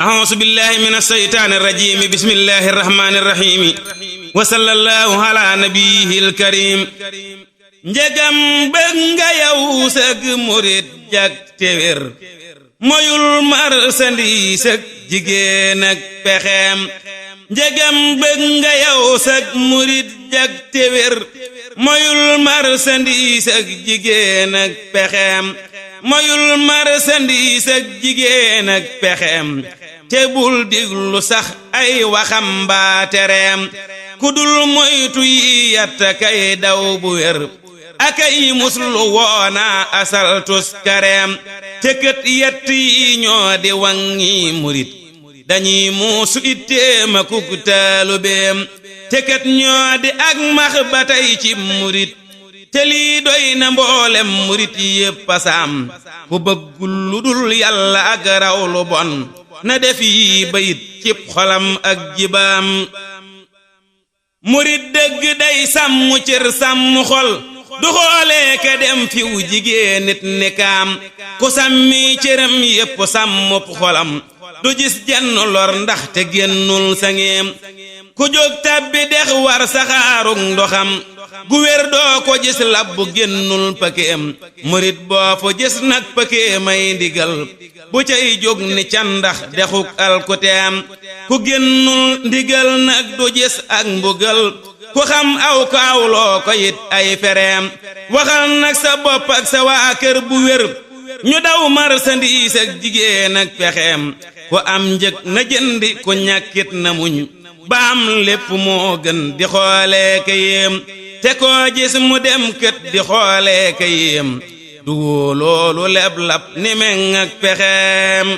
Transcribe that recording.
أعوذ بالله من الشيطان الرجيم بسم الله الرحمن الرحيم وصلى الله على نبيه الكريم njegam bëgg nga yow sëg murit jak te wér moyul marchandise ak jigéen ak pexeem njegam bëgg nga yow sëg murit jak te wér moyul marchandise ak jigéen ak pexeem moyul marchandise ak jigéen ak pexeem te bul diglu sax ay waxam mbaa tereem ku dul moytu yi yatta kay daw bu wér akay muslu woona asal tus kareem te kët yett yi ñoo di wangi murit dañuy muusu itteema kuk taalubeem te kët ñoo di ak max ba tey ci murit te lii doy na mboolem murit yépp pasaam ku bëggul lu dul yàlla ak raw lu bon na def yi bayit cib xolam ak jibaam murit dëgg day sàmm cër sàmm xol du xoolee ka dem fiw jigéen nit ni kaam ku sàmmi cëram yépp sàmmup xolam du gis jenn lor ndax te génnul sangeem ku jóg tàbbi dex war saxaarug ndoxam gu wér doo ko gis labbu génnul pëkeem murit boo fa gis nag pëkeemay ndigal bu cay jóg ni candax dexuk alkuteem ku génnul ndigal nag du gis ak mbugal ku xam aw ko awloo ko it ay fereem waxal nag sa bopp ak sa waa kër bu wér ñu daw marchandise ak jigéen ak pexeem ku am njëg na jëndi ku ñàkkit na muñ ba am lépp moo gën di xoolee ka yéem te koo gis mu dem kët di xoolee ka yéem du loolu leb lab ni meŋ ak pexeem